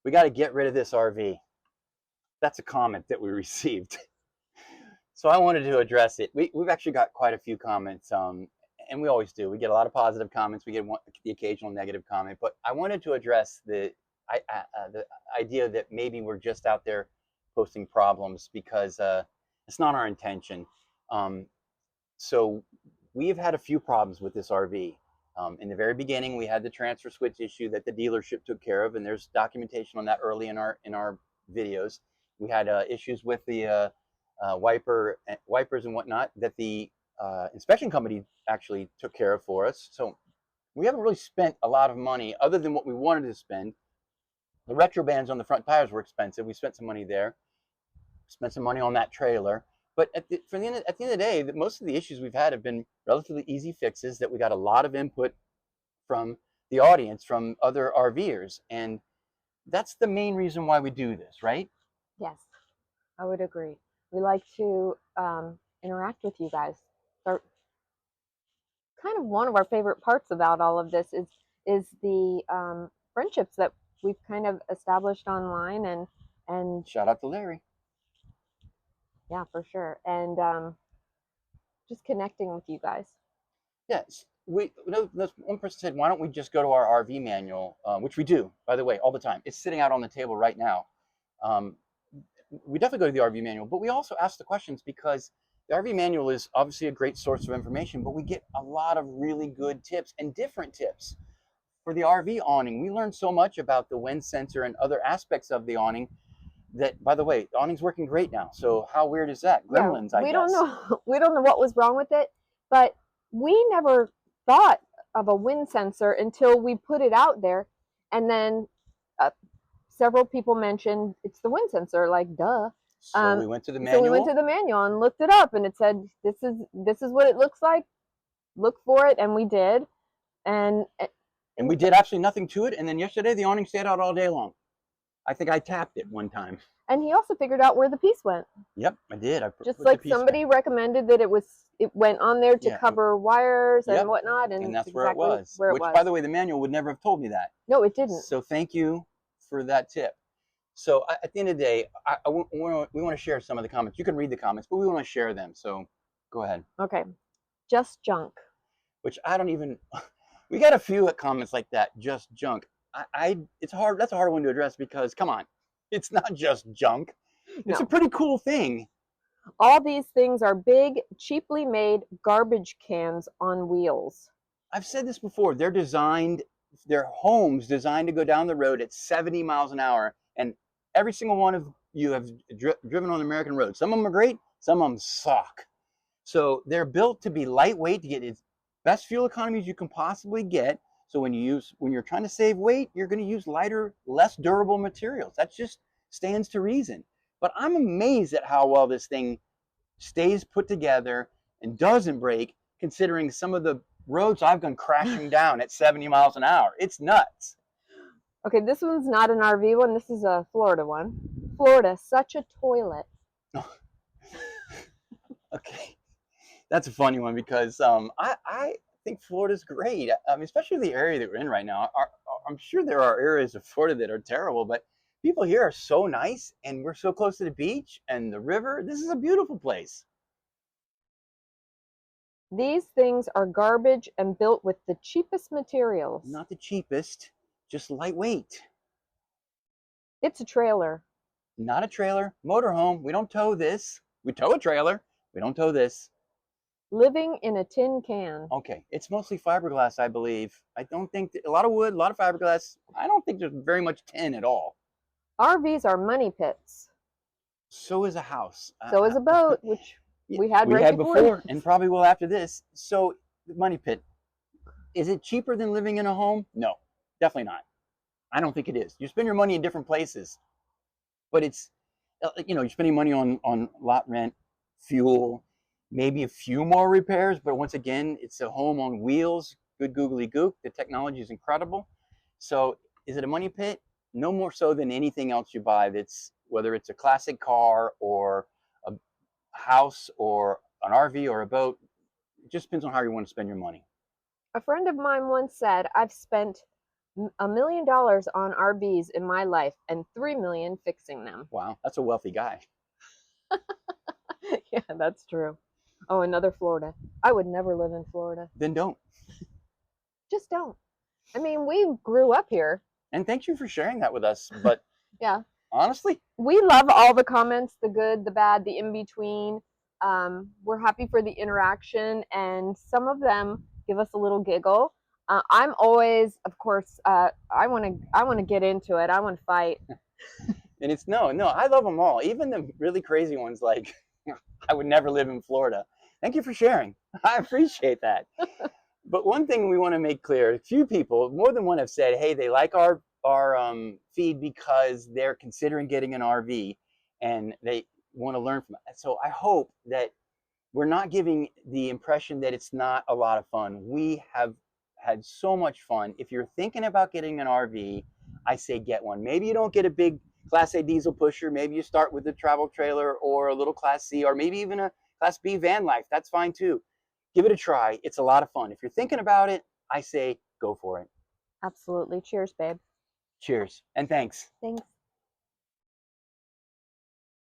We got to get rid of this RV. That's a comment that we received. So I wanted to address it. We've actually got quite a few comments, and we always do. We get a lot of positive comments. We get the occasional negative comment, but I wanted to address the idea that maybe we're just out there posting problems because it's not our intention. Um, so we've had a few problems with this RV. In the very beginning, we had the transfer switch issue that the dealership took care of, and there's documentation on that early in our videos. We had issues with the wipers and whatnot that the inspection company actually took care of for us. So we haven't really spent a lot of money other than what we wanted to spend. The retro bands on the front tires were expensive. We spent some money there. Spent some money on that trailer. But at the end of the day, most of the issues we've had have been relatively easy fixes that we got a lot of input from the audience, from other RVers. And that's the main reason why we do this, right? Yes, I would agree. We like to interact with you guys. So kind of one of our favorite parts about all of this is the friendships that we've kind of established online, and Shout out to Larry. yeah, for sure, and just connecting with you guys. Yes, one person said, why don't we just go to our RV manual, which we do, by the way, all the time. It's sitting out on the table right now. We definitely go to the RV manual, but we also ask the questions because the RV manual is obviously a great source of information, but we get a lot of really good tips and different tips for the RV awning. We learned so much about the wind sensor and other aspects of the awning that, by the way, the awning's working great now. So how weird is that? Gremlins, Yeah, I we guess. don't know we don't know what was wrong with it, but we never thought of a wind sensor until we put it out there, and then uh, several people mentioned it's the wind sensor, like duh. So we went to the So we went manual. to the manual and looked it up, and it said this is what it looks like. Look for it, and we did, and And we did absolutely nothing to it. And then yesterday, the awning stayed out all day long. I think I tapped it one time. and he also figured out where the piece went. Yep, I did. I Just put the like piece somebody recommended that it went on there to Yeah. cover wires and Yep. whatnot, and And that's it's where it exactly was. where it Which, was. by the way, the manual would never have told me that. No, it didn't. So thank you for that tip. So at the end of the day, we want to share some of the comments. You can read the comments, but we want to share them. So go ahead. Okay, just junk. Which I don't even. We got a few comments like that. Just junk. It's hard. That's a hard one to address because come on, it's not just junk. It's No. a pretty cool thing. All these things are big, cheaply made garbage cans on wheels. I've said this before. Their homes designed to go down the road at 70 miles an hour, and every single one of you have driven on the American road. Some of them are great, some of them suck. So they're built to be lightweight to get as best fuel economies you can possibly get. So when you're trying to save weight, you're going to use lighter, less durable materials. That just stands to reason. But I'm amazed at how well this thing stays put together and doesn't break, considering some of the roads I've gone crashing down at 70 miles an hour. It's nuts. Okay, this one's not an RV one. This is a Florida one. Florida, such a toilet. Okay, that's a funny one because I think Florida's great. I mean, especially the area that we're in right now. I'm sure there are areas of Florida that are terrible, but people here are so nice, and we're so close to the beach and the river. This is a beautiful place. These things are garbage and built with the cheapest materials. Not the cheapest, just lightweight. It's a trailer. Not a trailer, motorhome. We don't tow this. We tow a trailer. We don't tow this. Living in a tin can. Okay, it's mostly fiberglass, I believe. I don't think a lot of wood, a lot of fiberglass. I don't think there's very much tin at all. RVs are money pits. So is a house. So is a boat, which we had before and probably will after this. So the money pit. Is it cheaper than living in a home? No, definitely not. I don't think it is. You spend your money in different places, but it's you're spending money on lot rent, fuel, maybe a few more repairs. But once again, it's a home on wheels. Good googly gook. The technology is incredible. So is it a money pit? No more so than anything else you buy. That's whether it's a classic car or a house or an RV or a boat. It just depends on how you want to spend your money. A friend of mine once said, I've spent $1 million on RVs in my life and 3 million fixing them. Wow, that's a wealthy guy. Yeah, that's true. Oh, another Florida. I would never live in Florida. Then don't. Just don't. I mean, we grew up here. And thank you for sharing that with us. But Yeah. honestly, We love all the comments, the good, the bad, the in between. We're happy for the interaction, and some of them give us a little giggle. I'm always, of course, I want to get into it. I want to fight. and it's no, I love them all. Even the really crazy ones like I would never live in Florida. Thank you for sharing. I appreciate that. But one thing we want to make clear, a few people, more than one, have said, hey, they like our feed because they're considering getting an RV and they want to learn from it. So I hope that we're not giving the impression that it's not a lot of fun. We have had so much fun. If you're thinking about getting an RV, I say get one. Maybe you don't get a big Class A diesel pusher. Maybe you start with a travel trailer or a little Class C or maybe even a Class B van life. That's fine too. Give it a try. It's a lot of fun. If you're thinking about it, I say go for it. Absolutely. Cheers, babe. Cheers and thanks. Thanks.